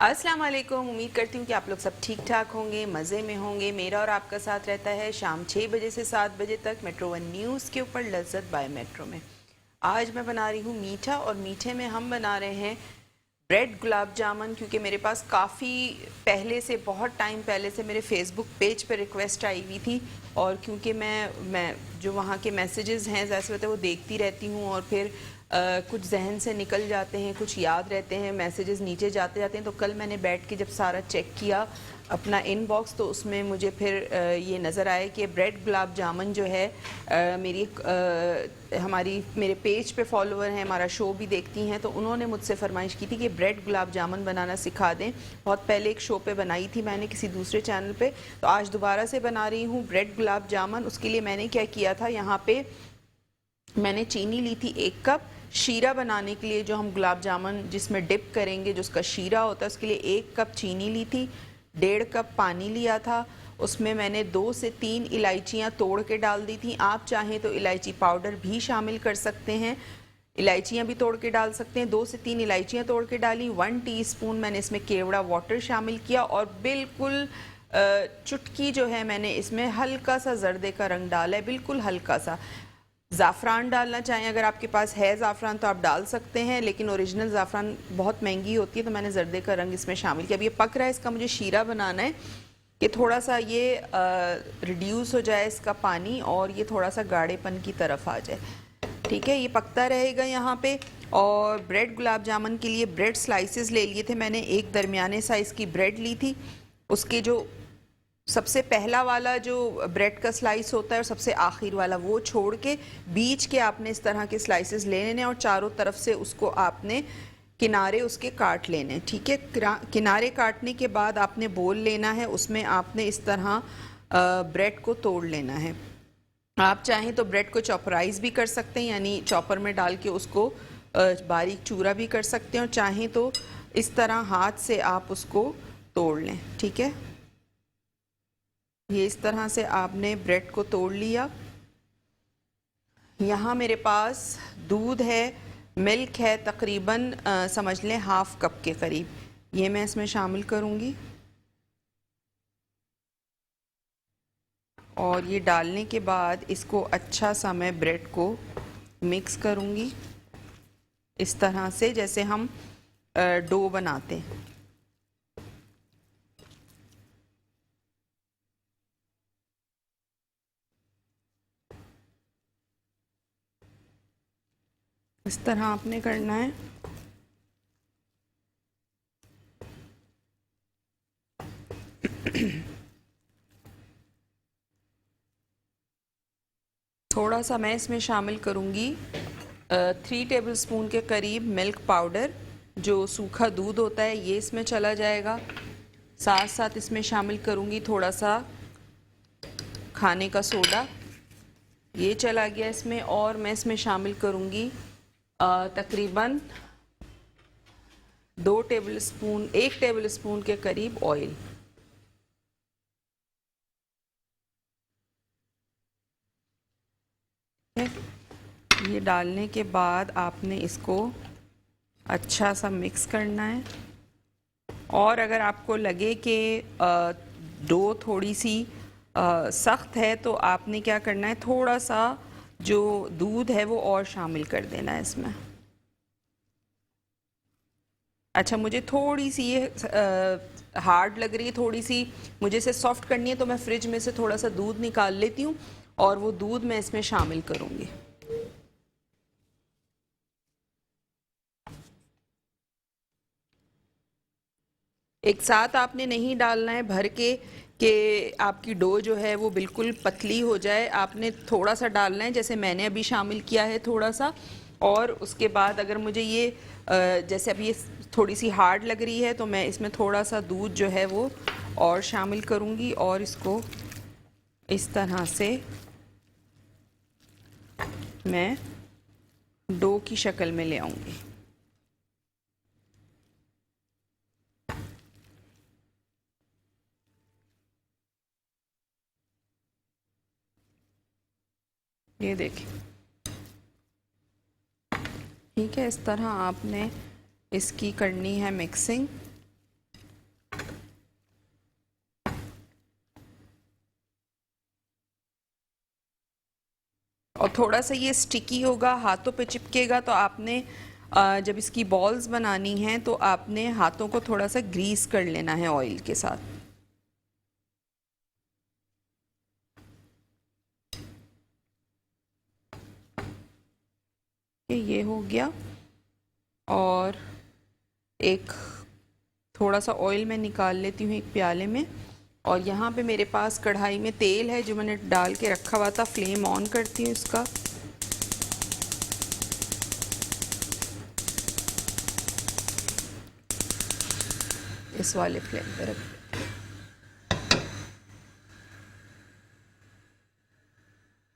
अस्सलाम वालेकुम। उम्मीद करती हूँ कि आप लोग सब ठीक ठाक होंगे, मज़े में होंगे। मेरा और आपका साथ रहता है शाम 6 बजे से 7 बजे तक मेट्रो वन न्यूज़ के ऊपर लज्जत बाय मेट्रो में। आज मैं बना रही हूँ मीठा, और मीठे में हम बना रहे हैं ब्रेड गुलाब जामुन। क्योंकि मेरे पास काफ़ी पहले से, बहुत टाइम पहले से मेरे फेसबुक पेज पर रिक्वेस्ट आई हुई थी, और क्योंकि मैं जो वहाँ के मैसेजेस हैं ज़ाहिर सी बात है वो देखती रहती हूँ, और फिर कुछ जहन से निकल जाते हैं, कुछ याद रहते हैं, मैसेजेस नीचे जाते जाते हैं। तो कल मैंने बैठ के जब सारा चेक किया अपना इनबॉक्स, तो उसमें मुझे फिर ये नज़र आया कि ब्रेड गुलाब जामुन जो है मेरे पेज पे फॉलोअर हैं, हमारा शो भी देखती हैं, तो उन्होंने मुझसे फरमाइश की थी कि ब्रेड गुलाब जामुन बनाना सिखा दें। बहुत पहले एक शो पे बनाई थी मैंने किसी दूसरे चैनल पे, तो आज दोबारा से बना रही हूँ ब्रेड गुलाब जामुन। उसके लिए मैंने क्या किया था, यहाँ पे मैंने चीनी ली थी 1 कप। शीरा बनाने के लिए जो हम गुलाब जामुन जिसमें डिप करेंगे, जो उसका शीरा होता है, उसके लिए 1 कप चीनी ली थी। 1.5 कप पानी लिया था। उसमें मैंने 2 से 3 इलायचियाँ तोड़ के डाल दी थी। आप चाहें तो इलायची पाउडर भी शामिल कर सकते हैं, इलायचियाँ भी तोड़ के डाल सकते हैं। 2 से 3 इलायचियाँ तोड़ के डाली। 1 टीस्पून मैंने इसमें केवड़ा वाटर शामिल किया, और बिल्कुल चुटकी जो है मैंने इसमें हल्का सा जर्दे का रंग डाला है, बिल्कुल हल्का सा। ज़ाफ़रान डालना चाहें, अगर आपके पास है ज़ाफ़रान तो आप डाल सकते हैं, लेकिन ओरिजिनल ज़ाफ़रान बहुत महंगी होती है, तो मैंने जर्दे का रंग इसमें शामिल किया। अब ये पक रहा है, इसका मुझे शीरा बनाना है कि थोड़ा सा ये रिड्यूस हो जाए इसका पानी, और ये थोड़ा सा गाढ़ेपन की तरफ आ जाए। ठीक है, ये पकता रहेगा यहाँ पे। और ब्रेड गुलाब जामुन के लिए ब्रेड स्लाइसेस ले लिए थे मैंने। एक दरमियाने साइज़ की ब्रेड ली थी, उसके जो सबसे पहला वाला जो ब्रेड का स्लाइस होता है और सबसे आखिर वाला, वो छोड़ के बीच के आपने इस तरह के स्लाइसेस ले लेने, और चारों तरफ से उसको आपने किनारे उसके काट लेने। ठीक है, किनारे काटने के बाद आपने बोल लेना है, उसमें आपने इस तरह ब्रेड को तोड़ लेना है। आप चाहें तो ब्रेड को चॉपराइज भी कर सकते हैं, यानी चॉपर में डाल के उसको बारीक चूरा भी कर सकते हैं, और चाहें तो इस तरह हाथ से आप उसको तोड़ लें। ठीक है, ये इस तरह से आपने ब्रेड को तोड़ लिया। यहाँ मेरे पास दूध है, मिल्क है, तकरीबन समझ लें हाफ कप के करीब, ये मैं इसमें शामिल करूँगी। और ये डालने के बाद इसको अच्छा सा मैं ब्रेड को मिक्स करूँगी, इस तरह से जैसे हम डो बनाते हैं। इस तरह आपने करना है। थोड़ा सा मैं इसमें शामिल करूँगी 3 टेबलस्पून के करीब मिल्क पाउडर, जो सूखा दूध होता है, ये इसमें चला जाएगा। साथ साथ इसमें शामिल करूँगी थोड़ा सा खाने का सोडा, ये चला गया इसमें। और मैं इसमें शामिल करूँगी तकरीबन 1 टेबलस्पून के करीब ऑयल। ये डालने के बाद आपने इसको अच्छा सा मिक्स करना है। और अगर आपको लगे कि डो थोड़ी सी सख्त है, तो आपने क्या करना है, थोड़ा सा जो दूध है वो और शामिल कर देना है इसमें। अच्छा, मुझे थोड़ी सी ये हार्ड लग रही है, थोड़ी सी मुझे इसे सॉफ्ट करनी है, तो मैं फ्रिज में से थोड़ा सा दूध निकाल लेती हूँ, और वो दूध मैं इसमें शामिल करूँगी। एक साथ आपने नहीं डालना है भर के कि आपकी डो जो है वो बिल्कुल पतली हो जाए। आपने थोड़ा सा डालना है, जैसे मैंने अभी शामिल किया है थोड़ा सा। और उसके बाद अगर मुझे ये जैसे अभी ये थोड़ी सी हार्ड लग रही है, तो मैं इसमें थोड़ा सा दूध जो है वो और शामिल करूँगी, और इसको इस तरह से मैं डो की शक्ल में ले आऊँगी। ये देखिए, ठीक है, इस तरह आपने इसकी करनी है मिक्सिंग। थोड़ा सा ये स्टिकी होगा, हाथों पे चिपकेगा, तो आपने जब इसकी बॉल्स बनानी हैं तो आपने हाथों को थोड़ा सा ग्रीस कर लेना है ऑयल के साथ। ये हो गया। और एक थोड़ा सा ऑयल मैं निकाल लेती हूँ एक प्याले में, और यहाँ पे मेरे पास कढ़ाई में तेल है जो मैंने डाल के रखा हुआ था। फ्लेम ऑन करती हूँ इसका। इस वाले फ्लेम पे रख।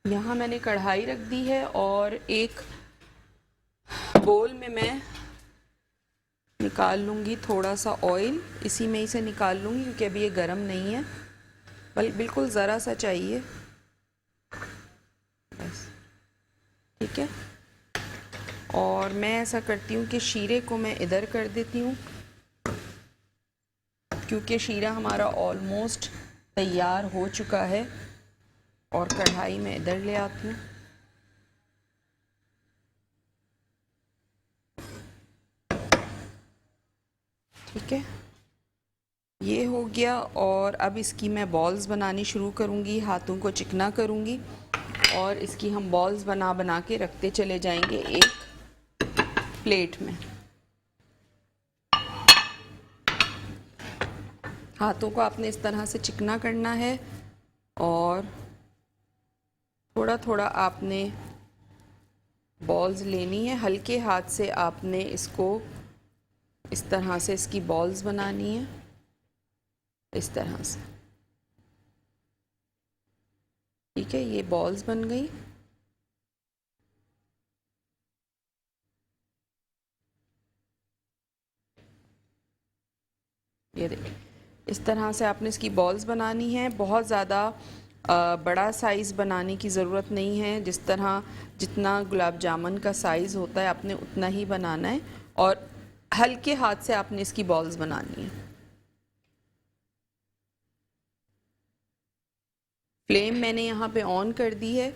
यहाँ मैंने कढ़ाई रख दी है और एक बोल में मैं निकाल लूँगी थोड़ा सा ऑयल। इसी में ही से निकाल लूँगी क्योंकि अभी ये गर्म नहीं है, बिल्कुल ज़रा सा चाहिए बस, ठीक है। और मैं ऐसा करती हूँ कि शीरे को मैं इधर कर देती हूँ क्योंकि शीरा हमारा ऑलमोस्ट तैयार हो चुका है। और कढ़ाई में इधर ले आती हूँ। ठीक है, ये हो गया। और अब इसकी मैं बॉल्स बनानी शुरू करूँगी, हाथों को चिकना करूँगी और इसकी हम बॉल्स बना बना के रखते चले जाएंगे एक प्लेट में। हाथों को आपने इस तरह से चिकना करना है और थोड़ा थोड़ा आपने बॉल्स लेनी है। हल्के हाथ से आपने इसको इस तरह से इसकी बॉल्स बनानी है, इस तरह से। ठीक है, ये बॉल्स बन गई। ये देखिए, इस तरह से आपने इसकी बॉल्स बनानी है। बहुत ज़्यादा बड़ा साइज़ बनाने की ज़रूरत नहीं है। जिस तरह जितना गुलाब जामुन का साइज़ होता है आपने उतना ही बनाना है और हल्के हाथ से आपने इसकी बॉल्स बनानी है। फ्लेम मैंने यहाँ पे ऑन कर दी है।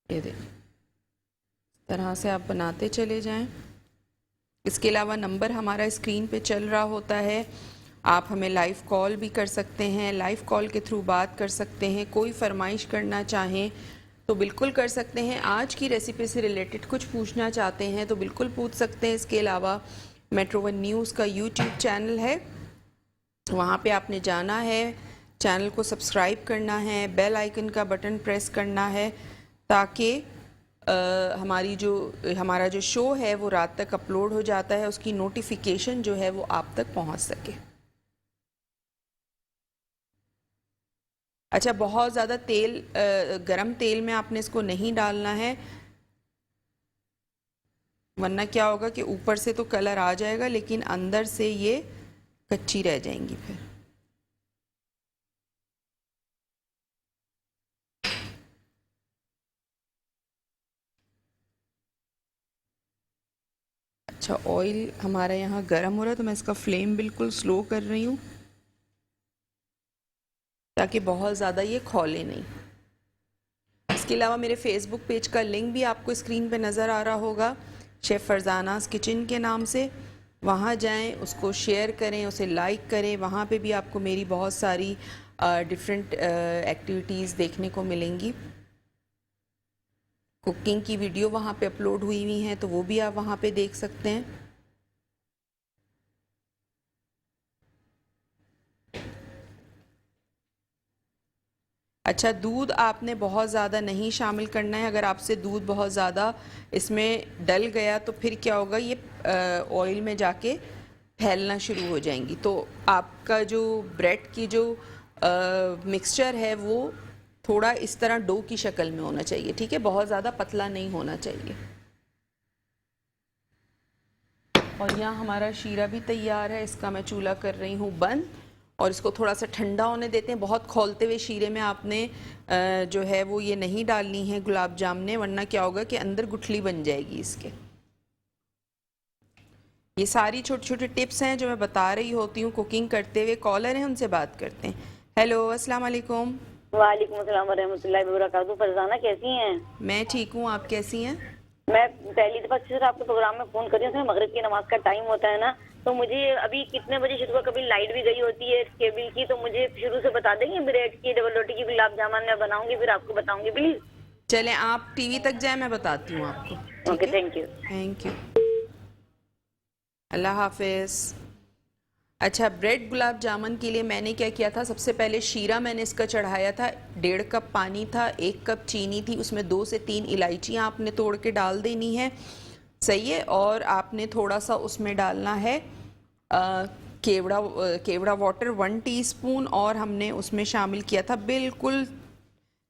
ये देखिए, इस तरह से आप बनाते चले जाएं। इसके अलावा नंबर हमारा स्क्रीन पे चल रहा होता है, आप हमें लाइव कॉल भी कर सकते हैं। लाइव कॉल के थ्रू बात कर सकते हैं। कोई फरमाइश करना चाहें तो बिल्कुल कर सकते हैं। आज की रेसिपी से रिलेटेड कुछ पूछना चाहते हैं तो बिल्कुल पूछ सकते हैं। इसके अलावा मेट्रो वन न्यूज़ का यूट्यूब चैनल है, वहाँ पे आपने जाना है, चैनल को सब्सक्राइब करना है, बेल आइकन का बटन प्रेस करना है ताकि हमारा जो शो है वो रात तक अपलोड हो जाता है, उसकी नोटिफिकेशन जो है वो आप तक पहुंच सके। अच्छा, बहुत ज़्यादा तेल गरम तेल में आपने इसको नहीं डालना है, वरना क्या होगा कि ऊपर से तो कलर आ जाएगा लेकिन अंदर से ये कच्ची रह जाएंगी फिर। अच्छा, ऑयल हमारा यहाँ गर्म हो रहा है तो मैं इसका फ्लेम बिल्कुल स्लो कर रही हूँ ताकि बहुत ज़्यादा ये खौले नहीं। इसके अलावा मेरे फेसबुक पेज का लिंक भी आपको स्क्रीन पे नज़र आ रहा होगा, शेफ़ फरजानास किचन के नाम से। वहाँ जाएं, उसको शेयर करें, उसे लाइक करें। वहाँ पे भी आपको मेरी बहुत सारी डिफरेंट एक्टिविटीज़ देखने को मिलेंगी। कुकिंग की वीडियो वहाँ पे अपलोड हुई हुई हैं तो वो भी आप वहाँ पे देख सकते हैं। अच्छा, दूध आपने बहुत ज़्यादा नहीं शामिल करना है। अगर आपसे दूध बहुत ज़्यादा इसमें डल गया तो फिर क्या होगा, ये ऑयल में जाके फैलना शुरू हो जाएंगी। तो आपका जो ब्रेड की जो मिक्सचर है वो थोड़ा इस तरह डो की शक्ल में होना चाहिए, ठीक है, बहुत ज़्यादा पतला नहीं होना चाहिए। और यहाँ हमारा शीरा भी तैयार है, इसका मैं चूल्हा कर रही हूँ बंद और इसको थोड़ा सा ठंडा होने देते हैं। बहुत खौलते हुए शीरे में आपने जो है वो ये नहीं डालनी है गुलाब जामुन, वरना क्या होगा कि अंदर गुठली बन जाएगी इसके। ये सारी छोटी छोटी टिप्स हैं जो मैं बता रही होती हूँ कुकिंग करते हुए। कॉलर हैं, उनसे बात करते हैं। हेलो, अस्सलाम वालेकुम। वालेकुम अस्सलाम वरहमतुल्लाहि वबरकातुहू। फरजाना कैसी हैं? मैं ठीक हूँ, आप कैसी हैं? मैं पहली दफा सिर्फ आपके प्रोग्राम में फोन कर रही हूँ। उसमें मगरिब की नमाज का टाइम होता है ना, तो मुझे अभी कितने बजे शुरू हुआ, कभी लाइट भी गई होती है केबल की, तो मुझे शुरू से बता देंगे। ब्रेड की, डबल रोटी की, गुलाब जामुन मैं बनाऊंगी, फिर आपको बताऊंगी प्लीज। चलें आप टीवी तक जाएं, मैं बताती हूँ आपको। ठीक ओके, है, थैंक यू। थैंक यू, अल्लाह हाफिज़। अच्छा, ब्रेड गुलाब जामुन के लिए मैंने क्या किया था, सबसे पहले शीरा मैंने इसका चढ़ाया था। 1.5 कप पानी था, 1 कप चीनी थी, उसमें 2 से 3 इलायचियाँ आपने तोड़ के डाल देनी है, सही है। और आपने थोड़ा सा उसमें डालना है केवड़ा वाटर 1 टीस्पून, और हमने उसमें शामिल किया था बिल्कुल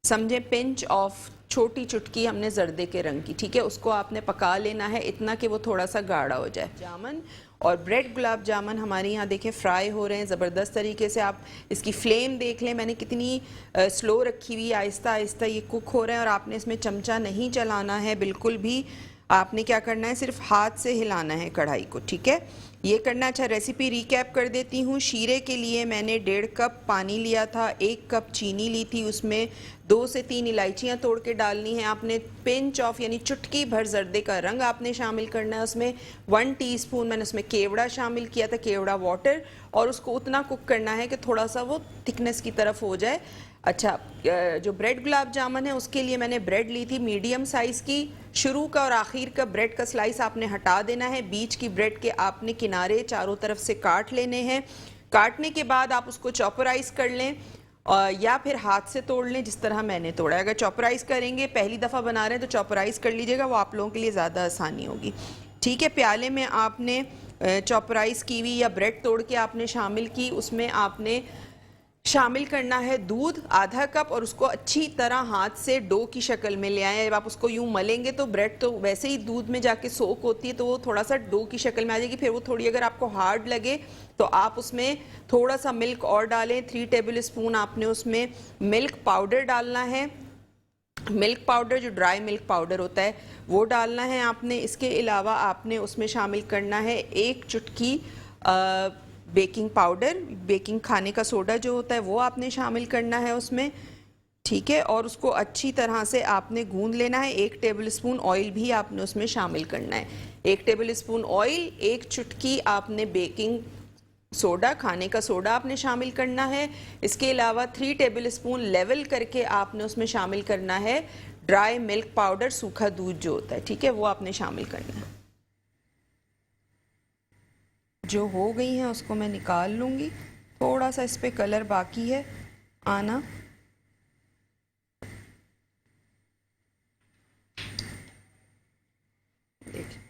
समझे पिंच ऑफ, छोटी चुटकी हमने जर्दे के रंग की, ठीक है। उसको आपने पका लेना है इतना कि वो थोड़ा सा गाढ़ा हो जाए। जामुन और ब्रेड गुलाब जामुन हमारे यहाँ देखें फ्राई हो रहे हैं ज़बरदस्त तरीके से। आप इसकी फ्लेम देख लें, मैंने कितनी स्लो रखी हुई, आहिस्ता आहिस्ता ये कुक हो रहे हैं। और आपने इसमें चमचा नहीं चलाना है बिल्कुल भी, आपने क्या करना है, सिर्फ हाथ से हिलाना है कढ़ाई को, ठीक है, ये करना। अच्छा, रेसिपी रिकैप कर देती हूँ। शीरे के लिए मैंने 1.5 कप पानी लिया था, 1 कप चीनी ली थी, उसमें 2 से 3 इलायचियाँ तोड़ के डालनी है आपने। पिंच ऑफ यानी चुटकी भर जर्दे का रंग आपने शामिल करना है उसमें। 1 टीस्पून मैंने उसमें केवड़ा शामिल किया था, केवड़ा वाटर, और उसको उतना कुक करना है कि थोड़ा सा वो थिकनेस की तरफ हो जाए। अच्छा, जो ब्रेड गुलाब जामुन है उसके लिए मैंने ब्रेड ली थी मीडियम साइज़ की। शुरू का और आखिर का ब्रेड का स्लाइस आपने हटा देना है, बीच की ब्रेड के आपने किनारे चारों तरफ से काट लेने हैं। काटने के बाद आप उसको चॉपराइज कर लें या फिर हाथ से तोड़ लें जिस तरह मैंने तोड़ा है। अगर चॉपराइज करेंगे, पहली दफ़ा बना रहे हैं तो चॉपराइज कर लीजिएगा, वो आप लोगों के लिए ज़्यादा आसानी होगी, ठीक है। प्याले में आपने चॉपराइज की हुई या ब्रेड तोड़ के आपने शामिल की, उसमें आपने शामिल करना है दूध आधा कप, और उसको अच्छी तरह हाथ से डो की शक्ल में ले आए। जब आप उसको यूं मलेंगे तो ब्रेड तो वैसे ही दूध में जाके सोक होती है, तो वो थोड़ा सा डो की शक्ल में आ जाएगी। फिर वो थोड़ी अगर आपको हार्ड लगे तो आप उसमें थोड़ा सा मिल्क और डालें। 3 टेबल स्पून आपने उसमें मिल्क पाउडर डालना है। मिल्क पाउडर जो ड्राई मिल्क पाउडर होता है वो डालना है आपने। इसके अलावा आपने उसमें शामिल करना है 1 चुटकी बेकिंग पाउडर, बेकिंग खाने का सोडा जो होता है वो आपने शामिल करना है उसमें, ठीक है। और उसको अच्छी तरह से आपने गूंद लेना है। 1 टेबल स्पून ऑयल भी आपने उसमें शामिल करना है। 1 टेबल स्पून ऑयल, 1 चुटकी आपने बेकिंग सोडा, खाने का सोडा आपने शामिल करना है। इसके अलावा 3 टेबल स्पून लेवल करके आपने उसमें शामिल करना है ड्राई मिल्क पाउडर, सूखा दूध जो होता है, ठीक है, वो आपने शामिल करना है। जो हो गई हैं उसको मैं निकाल लूँगी, थोड़ा सा इस पर कलर बाकी है आना। देखिए,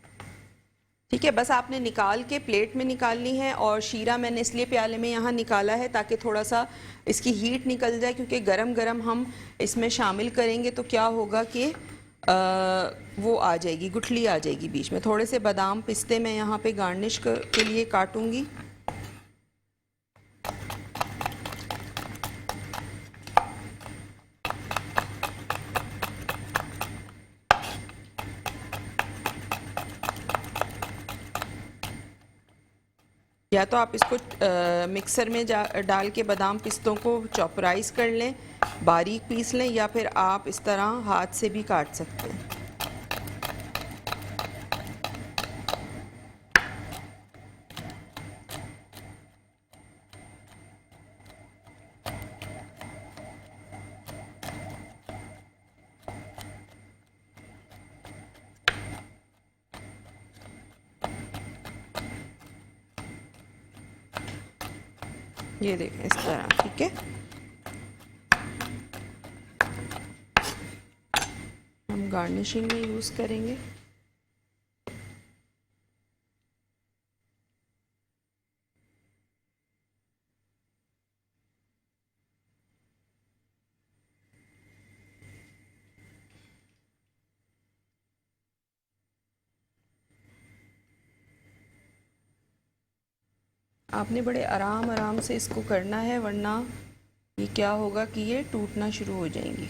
ठीक है, बस आपने निकाल के प्लेट में निकालनी है। और शीरा मैंने इसलिए प्याले में यहाँ निकाला है ताकि थोड़ा सा इसकी हीट निकल जाए, क्योंकि गरम गरम हम इसमें शामिल करेंगे तो क्या होगा कि वो आ जाएगी, गुठली आ जाएगी बीच में। थोड़े से बादाम पिस्ते मैं यहाँ पे गार्निश के लिए काटूंगी। या तो आप इसको मिक्सर में डाल के बादाम पिस्तों को चॉपराइज कर लें, बारीक पीस लें, या फिर आप इस तरह हाथ से भी काट सकते हैं। ये देखें इस तरह, ठीक है। हम गार्निशिंग में यूज़ करेंगे। आपने बड़े आराम आराम से इसको करना है, वरना ये क्या होगा कि ये टूटना शुरू हो जाएंगी।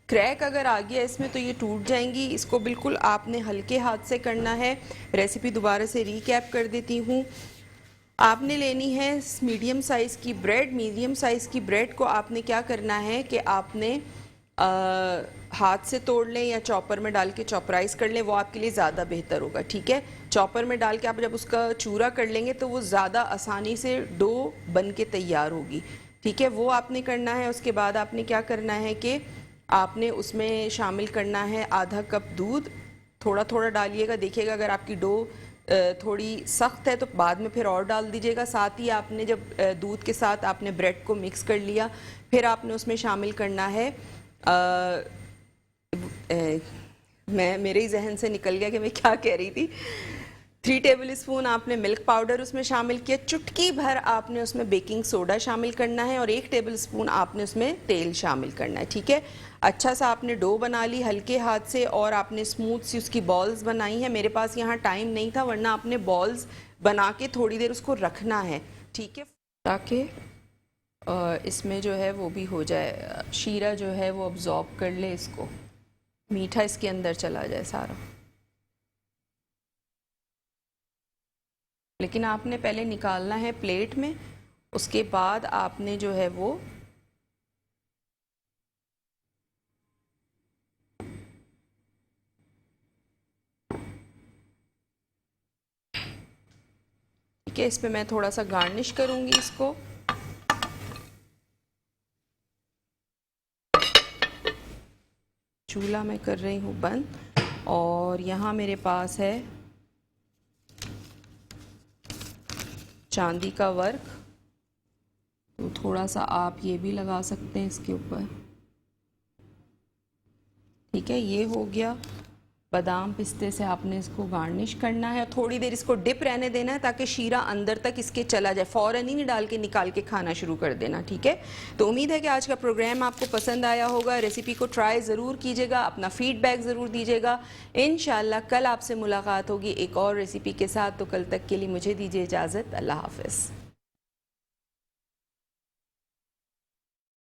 क्रैक अगर आ गया इसमें तो ये टूट जाएंगी। इसको बिल्कुल आपने हल्के हाथ से करना है। रेसिपी दोबारा से रिकैप कर देती हूँ। आपने लेनी है मीडियम साइज़ की ब्रेड। मीडियम साइज़ की ब्रेड को आपने क्या करना है कि आपने हाथ से तोड़ लें या चॉपर में डाल के चॉपराइज कर लें, वो आपके लिए ज़्यादा बेहतर होगा। ठीक है, चॉपर में डाल के आप जब उसका चूरा कर लेंगे तो वो ज़्यादा आसानी से डो बन के तैयार होगी। ठीक है, वो आपने करना है। उसके बाद आपने क्या करना है कि आपने उसमें शामिल करना है आधा कप दूध। थोड़ा थोड़ा डालिएगा, देखिएगा अगर आपकी डो थोड़ी सख्त है तो बाद में फिर और डाल दीजिएगा। साथ ही आपने जब दूध के साथ आपने ब्रेड को मिक्स कर लिया, फिर आपने उसमें शामिल करना है मेरे ही जहन से निकल गया कि मैं क्या कह रही थी। 3 टेबल स्पून आपने मिल्क पाउडर उसमें शामिल किया। चुटकी भर आपने उसमें बेकिंग सोडा शामिल करना है और 1 टेबल स्पून आपने उसमें तेल शामिल करना है। ठीक है, अच्छा सा आपने डो बना ली हल्के हाथ से और आपने स्मूथ सी उसकी बॉल्स बनाई है। मेरे पास यहाँ टाइम नहीं था, वरना आपने बॉल्स बना के थोड़ी देर उसको रखना है। ठीक है, ताकि इसमें जो है वो भी हो जाए, शीरा जो है वो अब्जॉर्ब कर ले इसको, मीठा इसके अंदर चला जाए सारा। लेकिन आपने पहले निकालना है प्लेट में, उसके बाद आपने जो है वो ठीक है, इस पे मैं थोड़ा सा गार्निश करूंगी इसको। चूल्हा मैं कर रही हूँ बंद और यहाँ मेरे पास है चांदी का वर्क, तो थोड़ा सा आप ये भी लगा सकते हैं इसके ऊपर। ठीक है, ये हो गया। बादाम पिस्ते से आपने इसको गार्निश करना है। थोड़ी देर इसको डिप रहने देना है ताकि शीरा अंदर तक इसके चला जाए। फ़ौरन ही नहीं डाल के निकाल के खाना शुरू कर देना। ठीक है, तो उम्मीद है कि आज का प्रोग्राम आपको पसंद आया होगा। रेसिपी को ट्राई ज़रूर कीजिएगा, अपना फीडबैक ज़रूर दीजिएगा। इंशाल्लाह कल आपसे मुलाकात होगी एक और रेसिपी के साथ। तो कल तक के लिए मुझे दीजिए इजाज़त। अल्लाह हाफ़िज़।